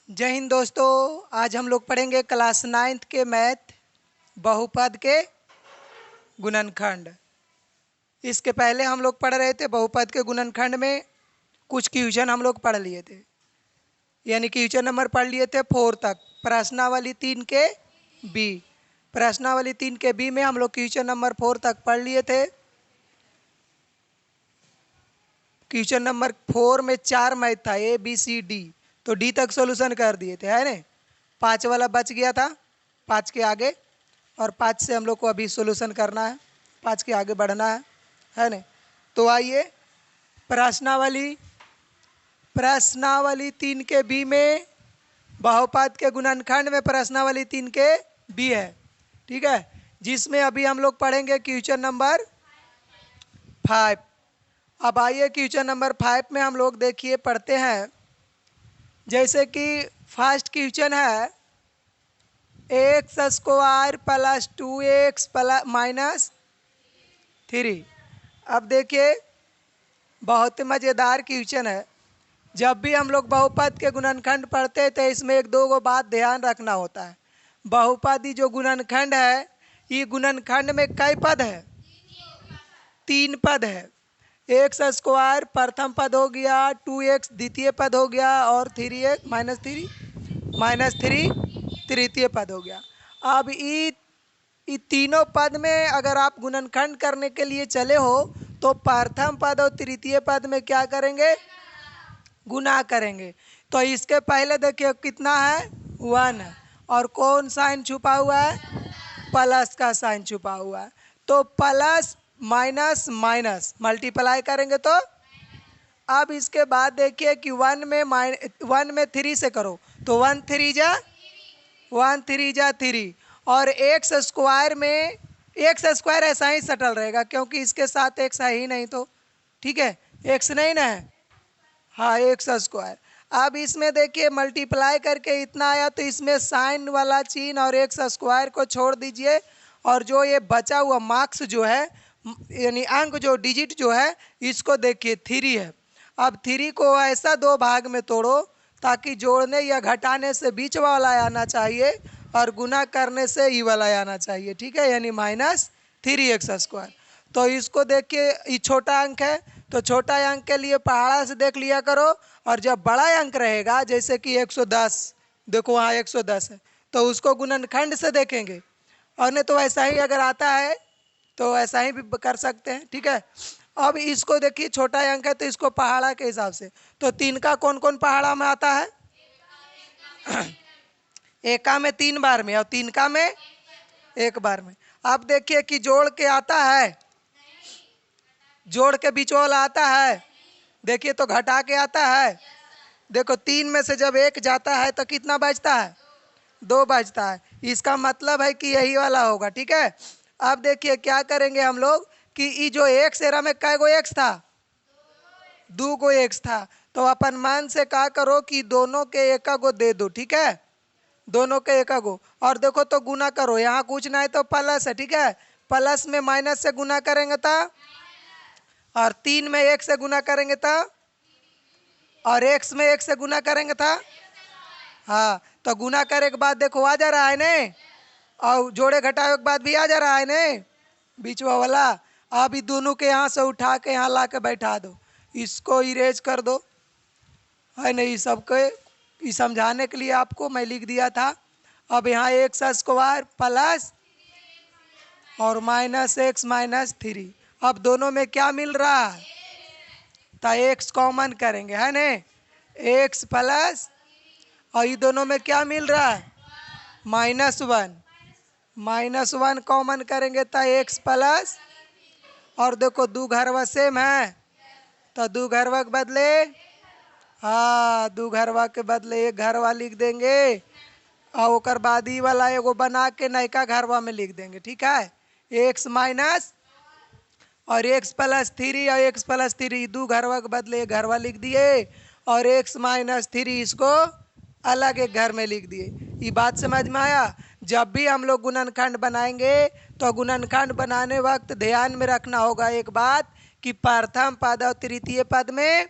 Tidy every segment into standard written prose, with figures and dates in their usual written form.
जय हिंद दोस्तों। आज हम लोग पढ़ेंगे क्लास 9th के मैथ बहुपद के गुणनखंड। इसके पहले हम लोग पढ़ रहे थे बहुपद के गुणनखंड में कुछ क्वेश्चन हम लोग पढ़ लिए थे, यानी क्वेश्चन नंबर पढ़ लिए थे 4 तक। प्रश्नावली 3 के बी, प्रश्नावली 3 के बी में हम लोग क्वेश्चन नंबर 4 तक पढ़ लिए थे। क्वेश्चन नंबर 4 में 4 मैथ था, ए बी सी डी, तो डी तक सॉल्यूशन कर दिए थे, है ना। 5 वाला बच गया था, 5 के आगे, और 5 से हम लोग को अभी सॉल्यूशन करना है, 5 के आगे बढ़ना है ना। तो आइए प्रश्नावली 3 के बी में बहुपद के गुणनखंड में प्रश्नावली 3 के बी है, ठीक है, जिसमें अभी हम लोग पढ़ेंगे क्वेश्चन नंबर 5। अब आइए क्वेश्चन नंबर 5 में हम लोग देखिए पढ़ते हैं। जैसे कि फर्स्ट क्वेश्चन है x square plus 2x minus 3। अब देखिए बहुत मज़ेदार क्वेश्चन है। जब भी हम लोग बहुपद के गुणनखंड पढ़ते हैं तो इसमें एक दो बात ध्यान रखना होता है। बहुपदी जो गुणनखंड है, ये गुणनखंड में कई पद है? 3 पद है। एक्स स्क्वायर प्रथम पद हो गया, 2x द्वितीय पद हो गया, और 3x माइनस थ्री तृतीय पद हो गया। अब ये तीनों पद में अगर आप गुणनखंड करने के लिए चले हो तो प्रथम पद और तृतीय पद में क्या करेंगे? गुना करेंगे। तो इसके पहले देखिए कितना है? 1, और कौन साइन छुपा हुआ है? प्लस का साइन छुपा हुआ है। तो प्लस माइनस माइनस मल्टीप्लाई करेंगे तो अब इसके बाद देखिए कि 1 में 3 से करो तो 1 3 जा 3, और एक्स स्क्वायर में एक्स स्क्वायर ऐसा ही सटल रहेगा क्योंकि इसके साथ एक्स है ही नहीं, तो ठीक है, एक्स नहीं ना है, हाँ एक्स स्क्वायर। अब इसमें देखिए मल्टीप्लाई करके इतना आया, तो इसमें साइन वाला चिन्ह और एक्स स्क्वायर को छोड़ दीजिए, और जो ये बचा हुआ मार्क्स जो है, यानी अंक जो डिजिट जो है, इसको देखिए 3 है। अब 3 को ऐसा 2 भाग में तोड़ो ताकि जोड़ने या घटाने से बीच वाला आना चाहिए और गुना करने से ई वाला आना चाहिए, ठीक है, यानी -3x²। तो इसको देखिए ये छोटा अंक है, तो छोटा अंक के लिए पहाड़ा से देख लिया करो, और जब बड़ा अंक रहेगा जैसे कि 110, देखो वहाँ 110 है, तो उसको गुणनखंड से देखेंगे, और नहीं तो ऐसा ही अगर आता है तो ऐसा ही भी कर सकते हैं, ठीक है। अब इसको देखिए छोटा अंक है तो इसको पहाड़ा के हिसाब से, तो 3 का कौन कौन पहाड़ा में आता है? एका में 3 बार में और 3 का में 1 बार में। अब देखिए कि जोड़ के आता है, जोड़ के बीच वाला आता है, देखिए तो घटा के आता है। देखो 3 में से जब 1 जाता है तो कितना बचता है? 2 बचता है। इसका मतलब है कि यही वाला होगा, ठीक है। अब देखिए क्या करेंगे हम लोग कि ये जो एक्स एरा में कै गो एक्स था? 2 गो एक्स था, तो अपन मान से क्या करो कि दोनों के एक गो दे दो, ठीक है, दोनों के एक गो, और देखो तो गुना करो, यहाँ कुछ ना है तो प्लस है, ठीक है, प्लस में माइनस से गुना करेंगे तो, और 3 में 1 से गुना करेंगे तो, और एक्स में 1 से गुना करेंगे तो, हाँ, तो गुना करे के बाद देखो आ जा रहा है ने, और जोड़े घटाए के बाद भी आ जा रहा है ने बीचवा वाला। अब ये दोनों के यहाँ से उठा के यहाँ ला के बैठा दो, इसको इरेज कर दो, है नहीं, सबके ये समझाने के लिए आपको मैं लिख दिया था। अब यहाँ एक्स स्क्वायर प्लस और -x -3, अब दोनों में क्या मिल रहा है? तो एक्स कॉमन करेंगे, है ना, एक्स प्लस, और ये दोनों में क्या मिल रहा है? -1 कॉमन करेंगे तो एक्स प्लस, और देखो 2 घरवा सेम है तो 2 घरवा के बदले, हाँ 2 घरवा के बदले 1 घरवा लिख देंगे, और ओकर बाद ई वाला एगो बना के नयका घरवा में लिख देंगे, ठीक है, एक्स माइनस और एक्स प्लस 3, और एक्स प्लस 3 2 घरवा के बदले 1 घरवा लिख दिए, और एक्स -3 इसको अलग एक घर में लिख दिए। ये बात समझ में आया? जब भी हम लोग गुणनखंड बनाएंगे तो गुणनखंड बनाने वक्त ध्यान में रखना होगा एक बात कि प्रथम पद और तृतीय पद में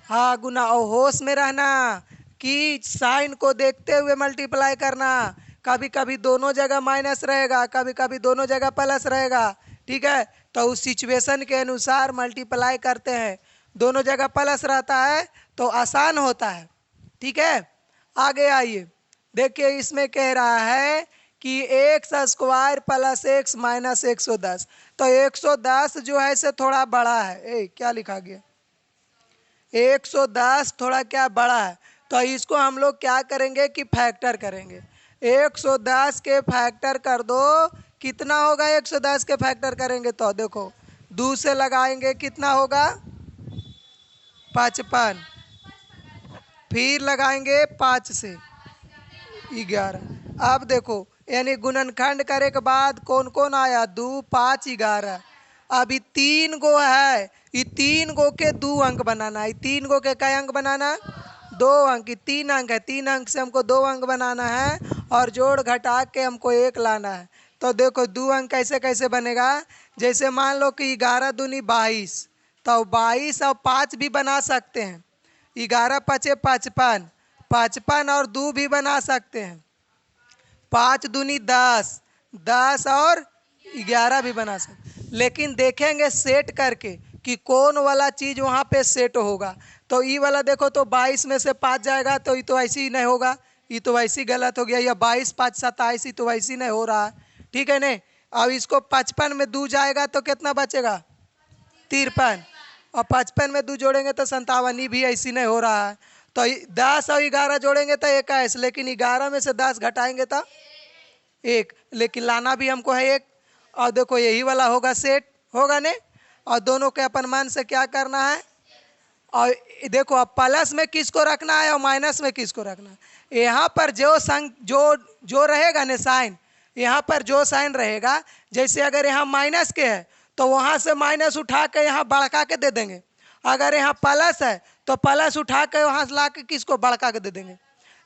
हाँ गुना, और होश में रहना कि साइन को देखते हुए मल्टीप्लाई करना। कभी कभी दोनों जगह माइनस रहेगा, कभी कभी दोनों जगह प्लस रहेगा, ठीक है। तो उस सिचुएशन के अनुसार मल्टीप्लाई करते हैं। दोनों जगह प्लस रहता है तो आसान होता है, ठीक है। आगे आइए, देखिए इसमें कह रहा है कि x square plus x minus 110। तो 110 जो है से थोड़ा बड़ा है। क्या लिखा गया? 110 थोड़ा क्या बड़ा है, तो इसको हम लोग क्या करेंगे कि फैक्टर करेंगे। 110 के फैक्टर कर दो, कितना होगा? 110 के फैक्टर करेंगे तो देखो 2 से लगाएंगे, कितना होगा? 55, फिर लगाएंगे 5 से 11। अब देखो यानी गुणनखंड करे के बाद कौन कौन आया? 2 5 11। अभी 3 गो है, ये 3 गो के 2 अंक बनाना है। 3 गो के कई अंक बनाना? 2 अंक। 3 अंक है, 3 अंक से हमको 2 अंक बनाना है और जोड़ घटा के हमको 1 लाना है। तो देखो 2 अंक कैसे कैसे बनेगा? जैसे मान लो कि 11 दूनी 22, तो 22 और 5 भी बना सकते हैं। 11 पचे 55, 55 और 2 भी बना सकते हैं। 5 दूनी 10, 10 और 11 भी बना सकते। लेकिन देखेंगे सेट करके कि कौन वाला चीज वहां पे सेट होगा। तो ये वाला देखो तो 22 में से 5 जाएगा तो ये तो ऐसे ही नहीं होगा, ये तो वैसे ही गलत हो गया। या 22 5 27, ये तो वैसे ही नहीं हो रहा है, ठीक है नहीं। अब इसको 55 में 2 जाएगा तो कितना बचेगा? 53। और 55 में 2 जोड़ेंगे तो 57, ये भी ऐसी नहीं हो रहा है। तो 10 और 11 जोड़ेंगे तो 21, लेकिन 11 में से 10 घटाएंगे तो 1, लेकिन लाना भी हमको है 1। और देखो यही वाला होगा, सेट होगा ने। और दोनों के अपन मान से क्या करना है? और देखो अब प्लस में किसको रखना है और माइनस में किसको रखना है। यहाँ पर जो जो रहेगा ने साइन, यहाँ पर जो साइन रहेगा, जैसे अगर यहाँ माइनस के है तो वहाँ से माइनस उठा के यहाँ बढ़का के दे देंगे। अगर यहाँ प्लस है तो प्लस उठा के वहाँ से ला के किसको बढ़का के दे देंगे।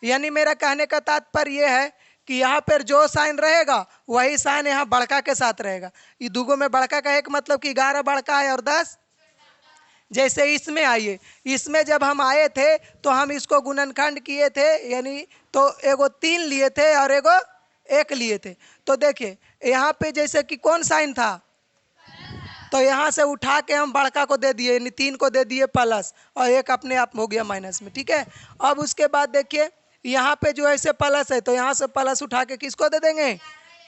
यानी मेरा कहने का तात्पर्य यह है कि यहाँ पर जो साइन रहेगा वही साइन यहाँ बढ़का के साथ रहेगा। ये दुगो में बढ़का का एक मतलब कि 11 बढ़का है और 10। जैसे इसमें आइए, इसमें जब हम आए थे तो हम इसको गुणनखंड किए थे, यानी तो एगो 3 लिए थे और एगो 1 लिए थे। तो देखिए यहाँ पे जैसे कि कौन साइन था, तो यहाँ से उठा के हम बड़का को दे दिए, यानी 3 को दे दिए प्लस और 1 अपने आप हो गया माइनस में, ठीक है। अब उसके बाद देखिए यहाँ पे जो ऐसे प्लस है तो यहाँ से प्लस उठा के किसको दे देंगे?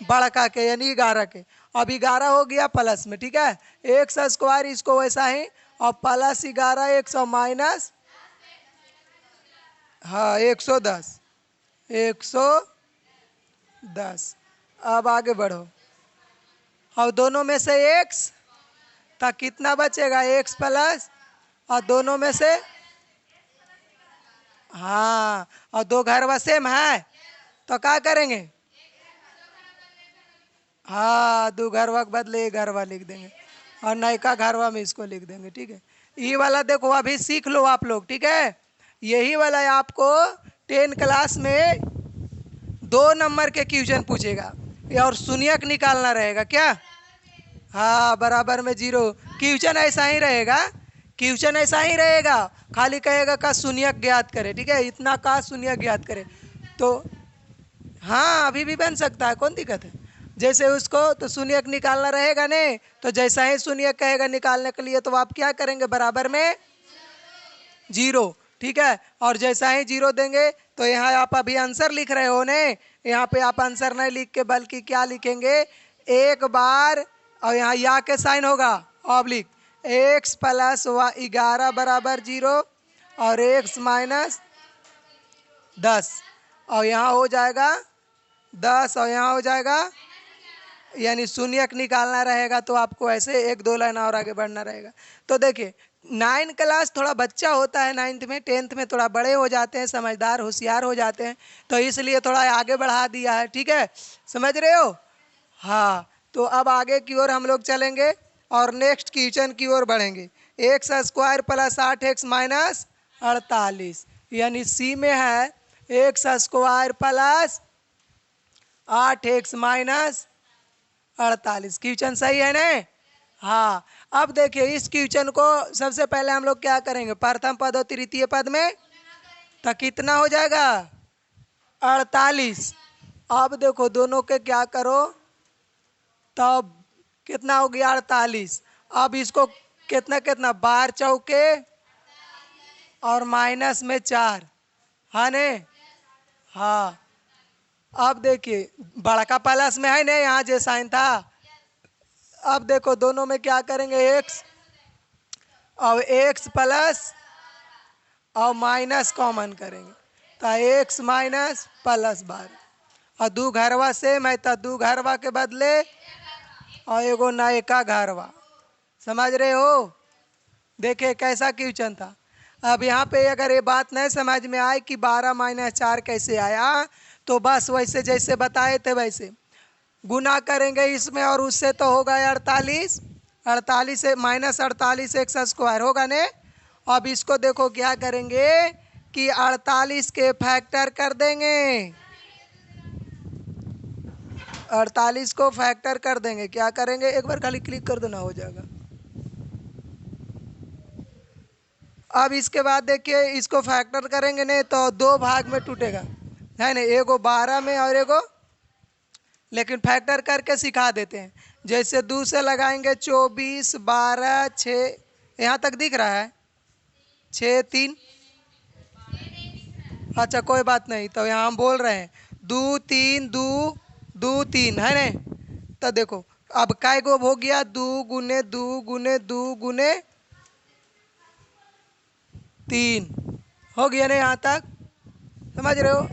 बड़का के, यानी 11 के। अब 11 हो गया प्लस में, ठीक है। 1 स्क्वायर इसको वैसा ही, और प्लस 11 100 माइनस, हाँ 110, 110। अब आगे बढ़ो, अब दोनों में से x तो कितना बचेगा? x प्लस, और दोनों में से, हाँ, और 2 घरवा सेम है तो क्या करेंगे? हाँ 2 घरवा के बदले 1 घरवा लिख देंगे और नयका घरवा में इसको लिख देंगे, ठीक है। ये वाला देखो अभी सीख लो आप लोग, ठीक है। यही वाला आपको 10 क्लास में 2 नंबर के क्वेश्चन पूछेगा और शून्यक निकालना रहेगा क्या? हाँ बराबर में 0। क्वेश्चन ऐसा ही रहेगा, क्वेश्चन ऐसा ही रहेगा, खाली कहेगा का शून्यक ज्ञात करे, ठीक है। इतना का शून्यक ज्ञात करे तो हाँ अभी भी बन सकता है, कौन दिक्कत है। जैसे उसको तो शून्यक निकालना रहेगा ने, तो जैसा ही शून्यक कहेगा निकालने के लिए तो आप क्या करेंगे? बराबर में 0, ठीक है। और जैसा ही 0 देंगे तो यहाँ आप अभी आंसर लिख रहे हो ने, यहाँ पे आप आंसर नहीं लिख के बल्कि क्या लिखेंगे? 1 बार, और यहाँ या के साइन होगा ऑब्लिक, x प्लस 11 बराबर 0 और x माइनस 10, और यहाँ हो जाएगा 10 और यहाँ हो जाएगा, यानी शून्यक निकालना रहेगा। तो आपको ऐसे 1-2 लाइन और आगे बढ़ना रहेगा। तो देखिए 9 क्लास थोड़ा बच्चा होता है, 9th में 10th में थोड़ा बड़े हो जाते हैं, समझदार होशियार हो जाते हैं, तो इसलिए थोड़ा आगे बढ़ा दिया है, ठीक है। समझ रहे हो? हाँ तो अब आगे की ओर हम लोग चलेंगे और नेक्स्ट क्वेश्चन की ओर बढ़ेंगे। X square plus 8x minus 48, यानी सी में है x square plus 8x minus 48। Question सही है ना? हाँ अब देखिए इस क्वेश्चन को सबसे पहले हम लोग क्या करेंगे? प्रथम पद और तृतीय पद में तो कितना हो जाएगा 48। अब देखो दोनों के क्या करो, तब कितना हो गया 48। अब इसको कितना कितना, बार चौके और माइनस में 4, हाँ ने। हाँ अब देखिए बड़का प्लस में है ना, यहाँ जो साइन था। अब देखो दोनों में क्या करेंगे, एक्स और एक्स प्लस और माइनस कॉमन करेंगे, तो एक्स माइनस प्लस 12 और दू घरवा सेम है तो दू घरवा के बदले और एगो नयका घरवा। समझ रहे हो? देखिए कैसा क्वेश्चन था। अब यहाँ पे अगर ये बात नहीं समझ में आए कि 12 माइनस 4 कैसे आया, तो बस वैसे जैसे बताए थे वैसे गुना करेंगे इसमें और उससे, तो होगा 48। 48 से माइनस 48 एक्स स्क्वायर होगा ने। अब इसको देखो क्या करेंगे कि 48 के फैक्टर कर देंगे, 48 को फैक्टर कर देंगे। क्या करेंगे, एक बार खाली क्लिक कर देना, हो जाएगा। अब इसके बाद देखिए इसको फैक्टर करेंगे नहीं तो दो भाग में टूटेगा, है ना, एगो 12 में और एगो, लेकिन फैक्टर करके सिखा देते हैं। जैसे 2 से लगाएंगे 24, 12, 6, यहाँ तक दिख रहा है 6, 3। अच्छा कोई बात नहीं, तो यहाँ हम बोल रहे हैं 2, 3, 2, 2, 3, है ना। तो देखो अब काय गो हो गया, 2 गुने 2 गुने 2 गुने 3 हो गया ना यहाँ तक, समझ रहे हो?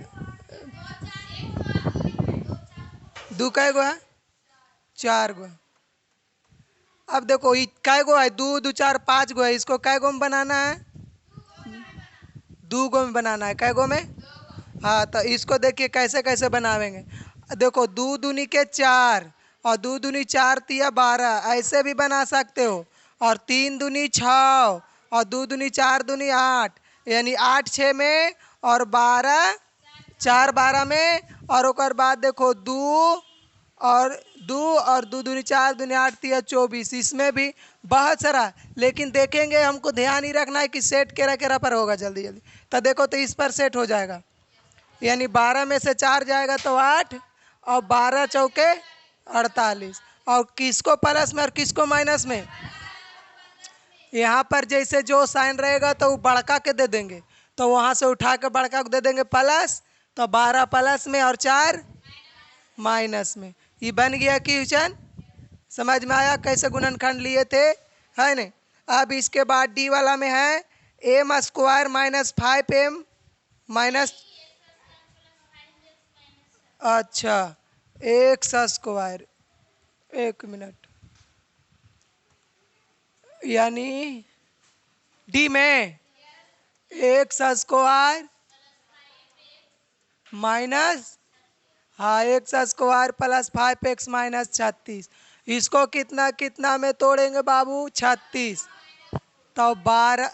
2 काय गो है, 4 गो है। अब देखो काय गो है, 2, 2, 4, 5 गो है। इसको काय गो में बनाना है, 2 गो में बनाना है। काय गो में? हाँ तो इसको देखिए कैसे कैसे बनावेंगे। देखो 2 दूनी के 4 और 2 दूनी 4 तिया 12, ऐसे भी बना सकते हो। और 3 दूनी 6 और 2 दूनी 4 दूनी 8, यानी 8 6 में और 12 4 12 में। और ओकर बाद देखो 2 और 2 और 2 दूनी 4 दूनी 8 तिया 24, इसमें भी बहुत सारा। लेकिन देखेंगे हमको ध्यान ही रखना है कि सेट केरा केरा पर होगा जल्दी जल्दी। तो देखो तो इस पर सेट हो जाएगा, यानी 12 में से 4 जाएगा तो 8 और 12 चौके 48। और किसको प्लस में और किसको माइनस में, यहाँ पर जैसे जो साइन रहेगा तो वो बड़का के दे देंगे, तो वहाँ से उठा के बड़का को दे देंगे प्लस, तो 12 प्लस में और 4 माइनस में। ये बन गया क्वेश्चन। समझ में आया कैसे गुणनखंड लिए थे, है न। अब इसके बाद डी वाला में है m square minus 5m minus, अच्छा एक्स स्क्वायर, एक मिनट, यानी डी में एक्स स्क्वायर माइनस, हाँ x square plus 5x minus 36। इसको कितना कितना में तोड़ेंगे बाबू, 36। तो 12,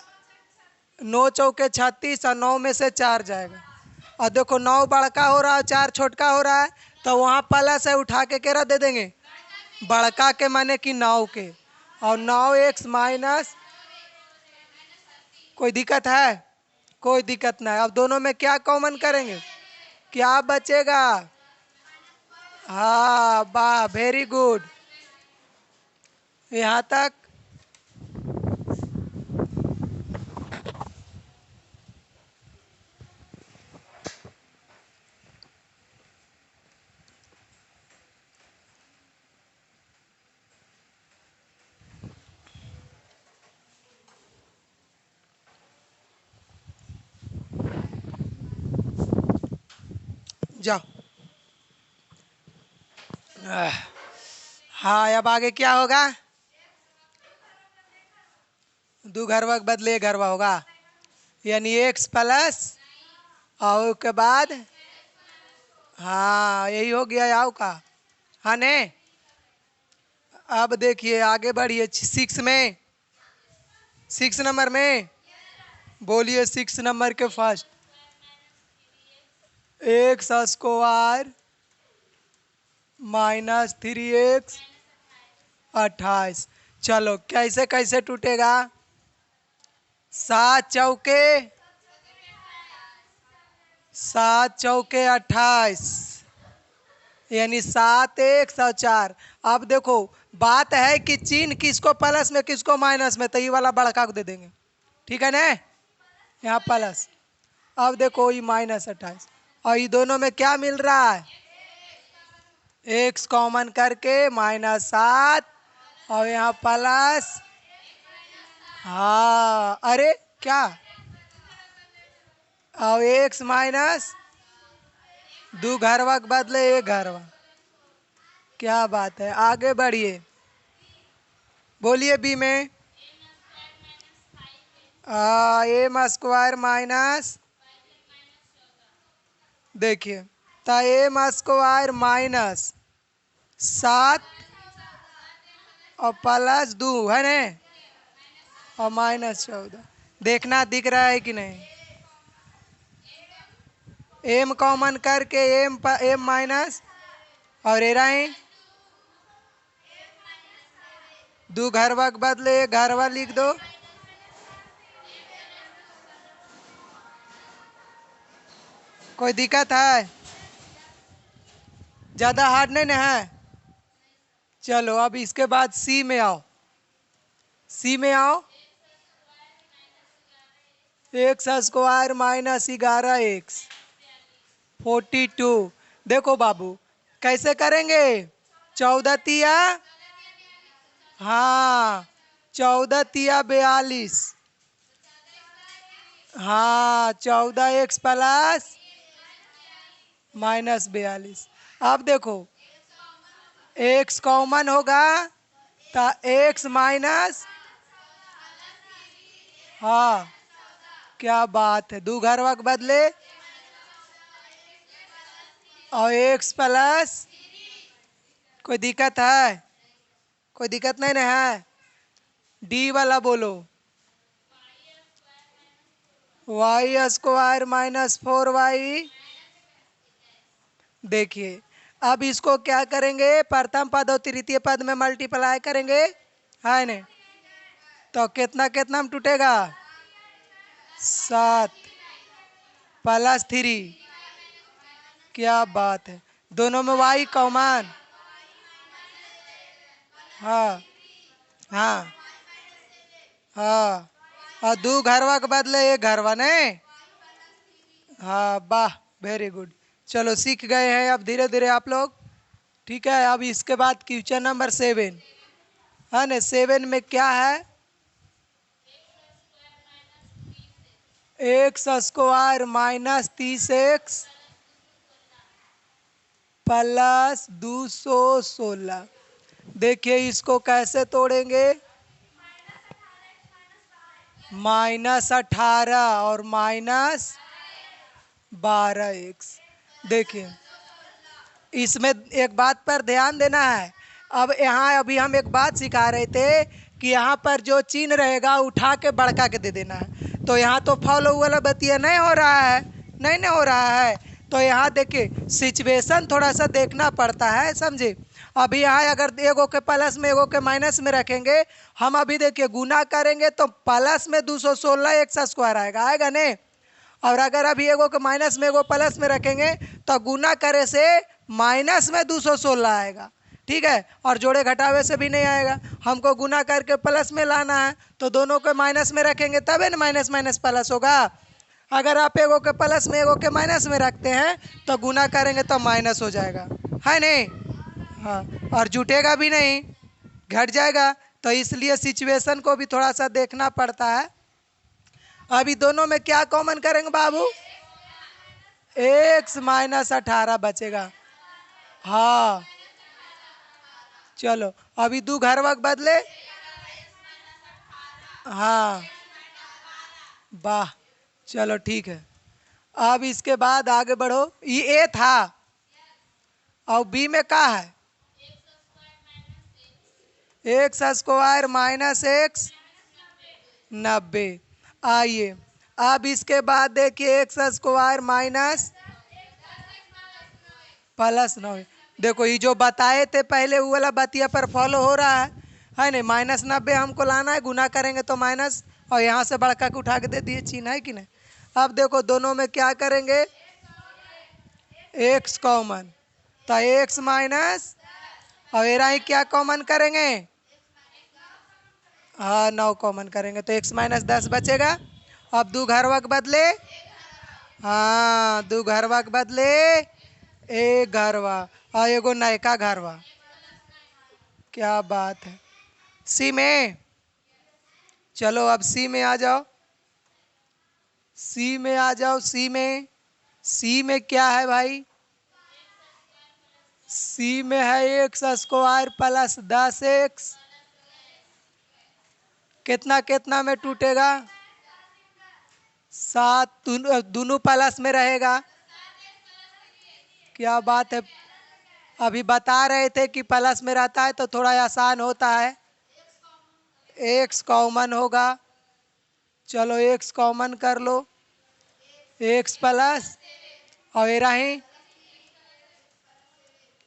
9 चौके 36 और 9 में से 4 जाएगा। और देखो 9 बड़का हो रहा है 4 छोटका हो रहा है, तो वहाँ प्लस है उठा के केरा दे देंगे, बड़का के माने कि 9 के। और 9x माइनस, कोई दिक्कत है? कोई दिक्कत नहीं। अब दोनों में क्या कॉमन करेंगे, क्या बचेगा? हाँ वाह, वेरी गुड, यहाँ तक। जाओ। हाँ अब आगे क्या होगा, दो घरवा के बदले एक घरवा होगा, यानी एक्स प्लस और उसके बाद, हाँ यही हो गया याव का, हाँ ने। अब देखिए आगे बढ़िए 6 में, 6 नंबर में बोलिए, 6 नंबर के first, x square minus 3x 28। चलो कैसे कैसे टूटेगा, 7 चौके 7 चौके 28, यानी 7 1 104। अब देखो बात है कि चिन्ह किसको प्लस में किसको माइनस में, तो ये वाला बड़का को दे देंगे, ठीक है ना, यहाँ प्लस। अब देखो ये -28 और ये दोनों में क्या मिल रहा है, x कॉमन करके -7 और यहाँ प्लस। हाँ अरे क्या, और x माइनस 2 घरवा के बदले 1 घरवा। क्या बात है, आगे बढ़िए, बोलिए बी में। एम स्क्वायर माइनस, देखिए तो एम स्क्वायर -7 और +2 है ना, और -14। देखना दिख रहा है कि नहीं, एम कॉमन करके एम माइनस और एराइन 2 घरवा के बदले 1 घरवा लिख दो। कोई दिक्कत है, ज्यादा हार्ड नहीं ना है। चलो अब इसके बाद सी में आओ, सी में आओ, एक्स स्क्वायर -11x 42। देखो बाबू कैसे करेंगे, 14 तिया, हाँ 14 तिया 42, हाँ 14x प्लस -42। अब देखो x कॉमन होगा तो x माइनस, हाँ क्या बात है, 2 घरवा के बदले और x प्लस। कोई दिक्कत है, कोई दिक्कत नहीं ना है। डी वाला बोलो, y स्क्वायर -4y। देखिए अब इसको क्या करेंगे, प्रथम पद और तृतीय पद में मल्टीप्लाई करेंगे, है ना, तो कितना कितना में टूटेगा, 7 +3। क्या बात है, दोनों में y कॉमन, हाँ हाँ हाँ, और 2 घरवा के बदले 1 घरवा नहीं, हाँ वाह वेरी गुड। चलो सीख गए हैं अब धीरे धीरे आप लोग, ठीक है। अब इसके बाद क्वेश्चन नंबर 7 है ना, 7 में क्या है, एक्स स्क्वायर -30x प्लस 216। देखिए इसको कैसे तोड़ेंगे, -18 और -12x। देखिए इसमें एक बात पर ध्यान देना है, अब यहाँ अभी हम एक बात सिखा रहे थे कि यहाँ पर जो चिन्ह रहेगा उठा के बड़का के दे देना है, तो यहाँ तो फॉलो वाला बतिया नहीं हो रहा है, नहीं ना हो रहा है। तो यहाँ देखिए सिचुएशन थोड़ा सा देखना पड़ता है, समझे। अभी यहाँ अगर एगो के प्लस में एगो के माइनस में रखेंगे, हम अभी देखिए गुना करेंगे तो प्लस में 216 एक्स स्क्वायर आएगा, आएगा नहीं। और अगर अभी एगो के माइनस में एगो प्लस में रखेंगे तो गुना करे से माइनस में 216 आएगा, ठीक है। और जोड़े घटावे से भी नहीं आएगा, हमको गुना करके प्लस में लाना है, तो दोनों को माइनस में रखेंगे तबे ना माइनस माइनस प्लस होगा। अगर आप एगो के प्लस में एगो के माइनस में रखते हैं तो गुना करेंगे तो माइनस हो जाएगा, है नहीं, हाँ, और जुटेगा भी नहीं, घट जाएगा। तो इसलिए सिचुएशन को भी थोड़ा सा देखना पड़ता है। अभी दोनों में क्या कॉमन करेंगे बाबू, x -18 बचेगा, हाँ चलो अभी 2 घरवा के बदले, हाँ वाह चलो ठीक है। अब इसके बाद आगे बढ़ो, ये a था और b में क्या है, एक्स स्क्वायर -x 90। आइए अब इसके बाद देखिए एक्स स्क्वायर +9। देखो ये जो बताए थे पहले वो वाला बतिया पर फॉलो हो रहा है नहीं, -90 हमको लाना है, गुना करेंगे तो माइनस, और यहाँ से बड़का के उठा के दे दिए चिन्ह, है कि नहीं। अब देखो दोनों में क्या करेंगे, एक्स कॉमन, तो एक्स माइनस, और एरा ही क्या कॉमन करेंगे? हाँ 9 कॉमन करेंगे तो एक्स माइनस 10 बचेगा। अब दो घरवा के बदले, हाँ दो घरवा के बदले एक घरवा और एगो नयका घरवा। क्या बात है। सी में, चलो अब सी में आ जाओ, सी में आ जाओ। सी में क्या है भाई? सी में है एक्स स्क्वायर प्लस 10x। कितना कितना में टूटेगा? 7, दोनों प्लस में रहेगा। क्या बात है। अभी बता रहे थे कि प्लस में रहता है तो थोड़ा आसान होता है। एक्स कॉमन होगा, चलो एक्स कॉमन कर लो, एक्स प्लस और ये रही,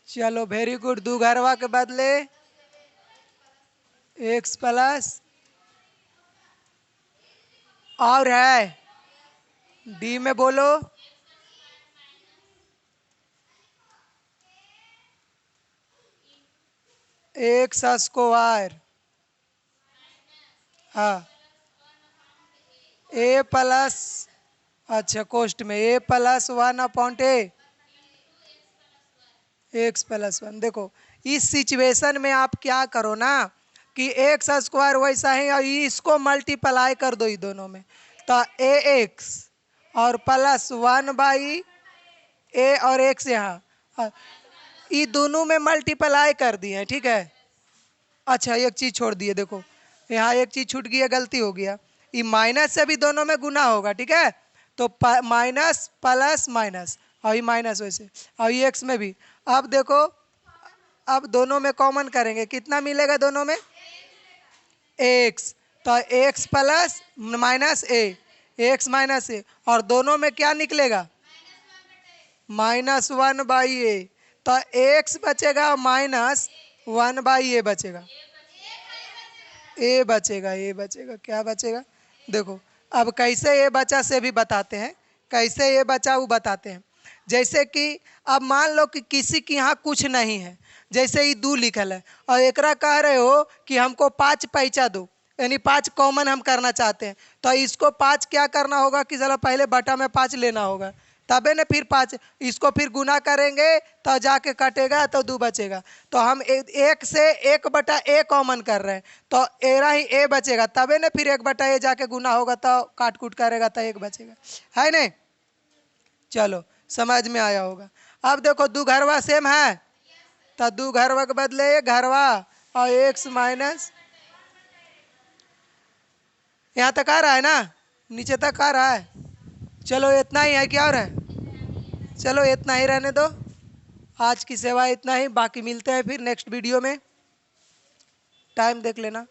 चलो वेरी गुड। दो घरवा के बदले एक्स प्लस, और है डी में बोलो, एक्स स्क्वायर, हाँ ए प्लस, अच्छा कोष्ट में ए प्लस 1/a एक्स प्लस 1। देखो इस सिचुएशन में आप क्या करो ना कि एक्स स्क्वायर वैसा ही और इसको मल्टीप्लाई कर दो ये दोनों में, तो ए एक्स और प्लस 1/a और एक्स यहाँ ये दोनों में मल्टीप्लाई कर दिए, ठीक है। अच्छा एक चीज छोड़ दिए, देखो यहाँ एक चीज छूट गई है, गलती हो गया। ये माइनस से भी दोनों में गुना होगा, ठीक है। तो माइनस प्लस माइनस और ये माइनस वैसे, और ये एक्स में भी। अब देखो अब दोनों में कॉमन करेंगे, कितना मिलेगा दोनों में? एक्स, तो एक्स प्लस माइनस ए, एक्स माइनस ए, और दोनों में क्या निकलेगा? -1/a, तो एक्स बचेगा -1/a बचेगा, ए बचेगा, ए बचेगा, क्या बचेगा? देखो अब कैसे ये बचा से भी बताते हैं, कैसे ये बचा वो बताते हैं। जैसे कि अब मान लो कि किसी के यहाँ कुछ नहीं है, जैसे ये 2 लिखल है और एकरा कह रहे हो कि हमको 5 पैसा दो, यानी 5 कॉमन हम करना चाहते हैं, तो इसको 5 क्या करना होगा कि चलो पहले बटा में 5 लेना होगा, तबे ना फिर 5, इसको फिर गुना करेंगे तो जाके कटेगा तो 2 बचेगा। तो हम एक से 1/a कॉमन कर रहे हैं, तो एरा ही ए बचेगा, तबे ना फिर 1/a जाके गुना होगा तो काट कूट करेगा तो 1 बचेगा, है नहीं? चलो समझ में आया होगा। अब देखो 2 घरवा सेम है, तो 2 घरवा के बदले 1 घरवा और एक्स माइनस, यहाँ तक आ रहा है ना, नीचे तक आ रहा है। चलो इतना ही है, क्या और है? चलो इतना ही रहने दो, आज की सेवा इतना ही, बाकी मिलते हैं फिर नेक्स्ट वीडियो में। टाइम देख लेना।